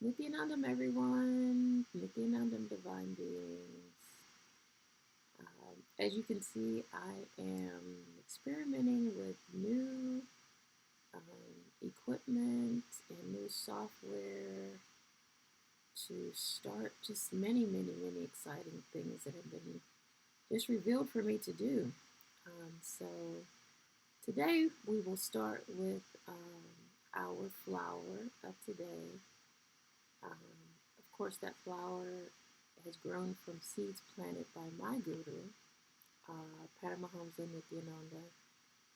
Nityanandam, everyone. Nityanandam, divine beings. As you can see, I am experimenting with new equipment and new software to start just many exciting things that have been just revealed for me to do. So today we will start with our flower of today. Of course, that flower has grown from seeds planted by my guru, Paramahamsa Nityananda,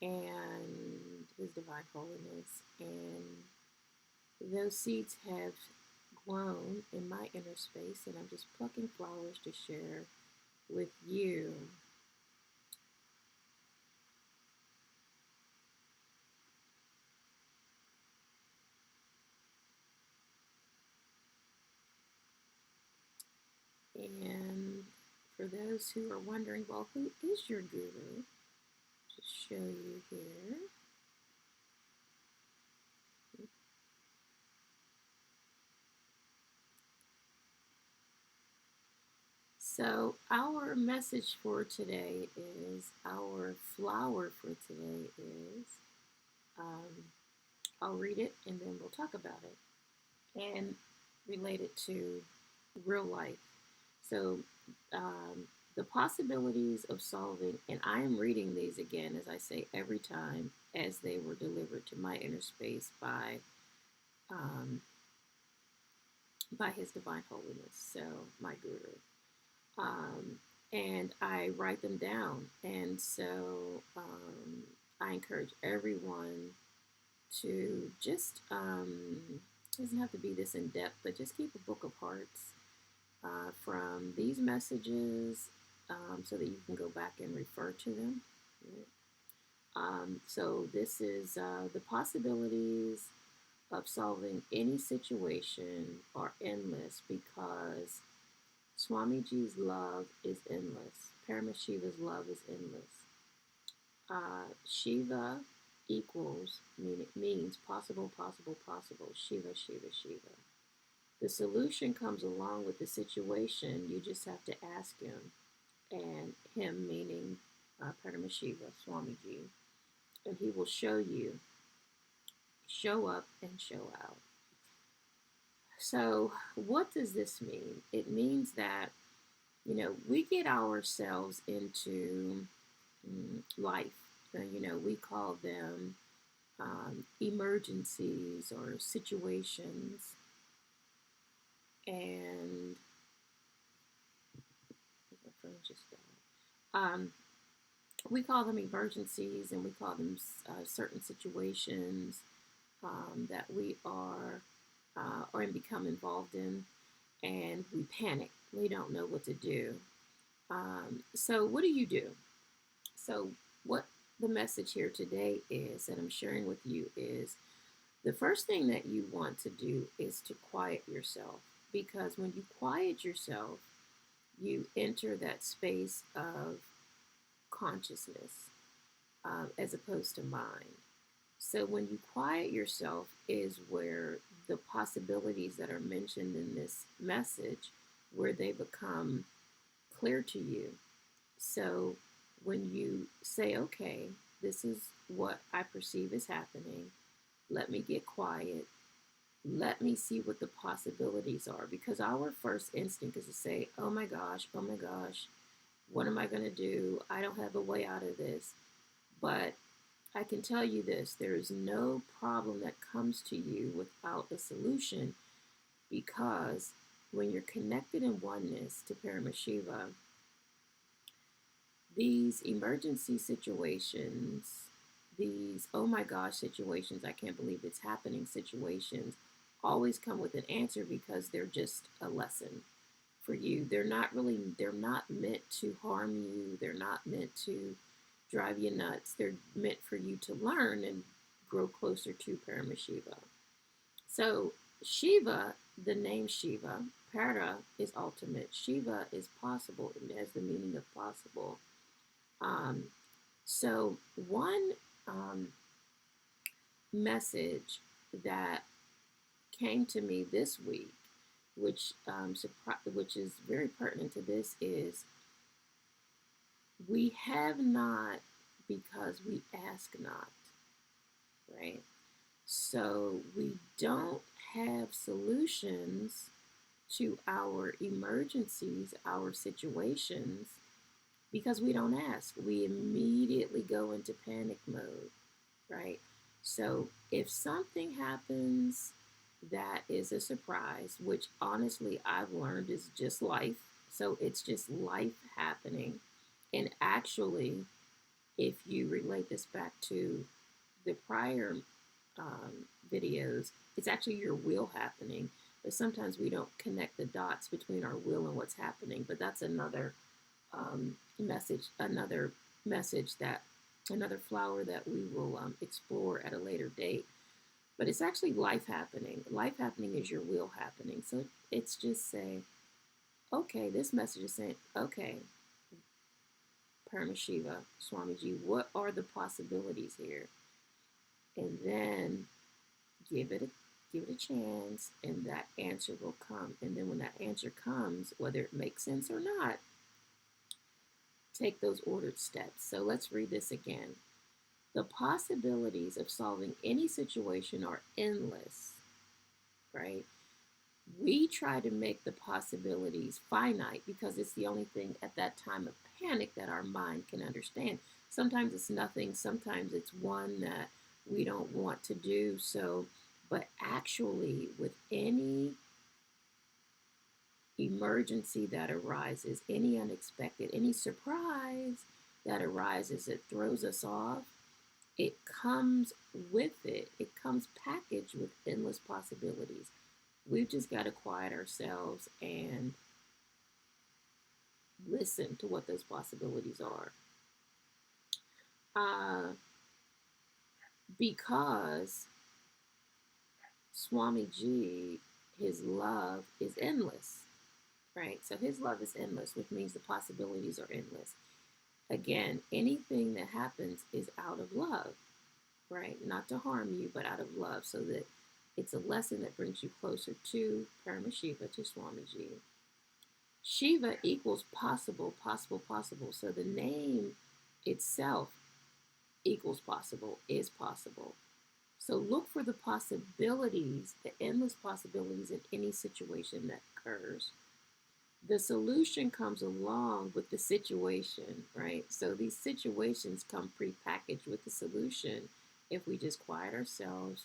and His Divine Holiness. And those seeds have grown in my inner space, and I'm just plucking flowers to share with you. And for those who are wondering, well, who is your guru? Just show you here. So, our message for today is our flower for today is um, I'll read it and then we'll talk about it and relate it to real life. So, the possibilities of solving, and I am reading these again, as I say every time, as they were delivered to my inner space um, by His Divine Holiness, so my Guru. Um, and I write them down. And so I encourage everyone to just, doesn't have to be this in depth, but just keep a book of hearts from these messages so that you can go back and refer to them. Right? So this is the possibilities of solving any situation are endless because Swamiji's love is endless. Paramashiva's love is endless. Shiva equals means possible. Shiva. The solution comes along with the situation. You just have to ask him, and him meaning Paramashiva, Swamiji, and he will show you, show up and show out. So, what does this mean? It means that we get ourselves into life. We call them emergencies or situations, and um, we call them emergencies, and we call them certain situations that we are or become involved in, and we panic. We don't know what to do. So, what do you do? So, what the message here today is that I'm sharing with you is the first thing that you want to do is to quiet yourself, because when you quiet yourself, you enter that space of consciousness as opposed to mind. So when you quiet yourself is where the possibilities that are mentioned in this message, where they become clear to you. So when you say, okay, this is what I perceive is happening, let me get quiet, let me see what the possibilities are. Because our first instinct is to say, oh my gosh, what am I going to do? I don't have a way out of this. But I can tell you this, there is no problem that comes to you without a solution, because when you're connected in oneness to Paramashiva, these emergency situations, these oh my gosh situations, I can't believe it's happening situations, always come with an answer because they're just a lesson for you. They're not meant to harm you. They're not meant to drive you nuts. They're meant for you to learn and grow closer to Paramashiva. So Shiva, the name Shiva, Para is ultimate. Shiva is possible. It has the meaning of possible. Um, so one message that came to me this week, which is very pertinent to this, is we have not because we ask not, right? So we don't have solutions to our emergencies, our situations, because we don't ask. We immediately go into panic mode, right? So if something happens that is a surprise, which honestly I've learned is just life, so it's just life happening. And actually, if you relate this back to the prior videos, it's actually your will happening. But sometimes we don't connect the dots between our will and what's happening. But that's another message that another flower that we will explore at a later date. But it's actually life happening. Life happening is your will happening. So it's just say, okay, this message is saying, okay, Paramashiva, Swamiji, what are the possibilities here? And then give it a give it a chance, and that answer will come. And then when that answer comes, whether it makes sense or not, take those ordered steps. So let's read this again. The possibilities of solving any situation are endless, right? We try to make the possibilities finite because it's the only thing at that time of panic that our mind can understand. Sometimes it's nothing, sometimes it's one that we don't want to do. So, but actually, with any emergency that arises, any unexpected, any surprise that arises that throws us off, it comes with it. It comes packaged with endless possibilities. We've just got to quiet ourselves and listen to what those possibilities are. Uh, because Swami G, his love is endless, right? So his love is endless, which means the possibilities are endless. Again, anything that happens is out of love, right? Not to harm you, but out of love, so that it's a lesson that brings you closer to Paramashiva, to Swamiji. Shiva equals possible, possible, possible. So the name itself equals possible, is possible. So look for the possibilities, the endless possibilities in any situation that occurs. The solution comes along with the situation, right? So these situations come prepackaged with the solution if we just quiet ourselves,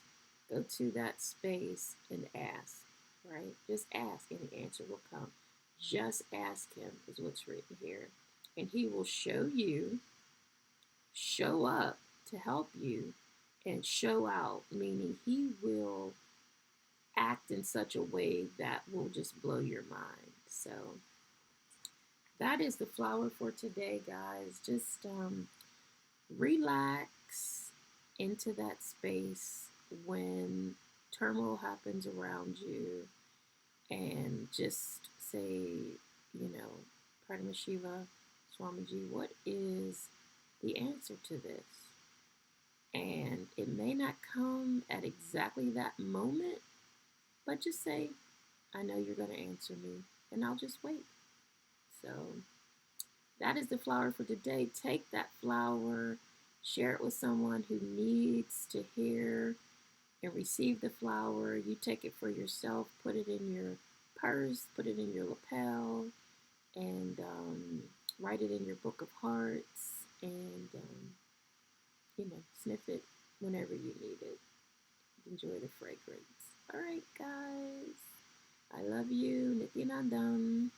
go to that space and ask, right? Just ask and the answer will come. Just ask him is what's written here. And he will show you, show up to help you, and show out, meaning he will act in such a way that will just blow your mind. So that is the flower for today, guys. Just relax into that space when turmoil happens around you and just say, Paramashiva, Swamiji, what is the answer to this? And it may not come at exactly that moment, but just say, I know you're going to answer me, and I'll just wait. So that is the flower for today. Take that flower, share it with someone who needs to hear and receive the flower. You take it for yourself, put it in your purse, put it in your lapel, and write it in your book of hearts, and sniff it whenever you need it. Enjoy the fragrance. All right, guys. I love you. Nityanandam.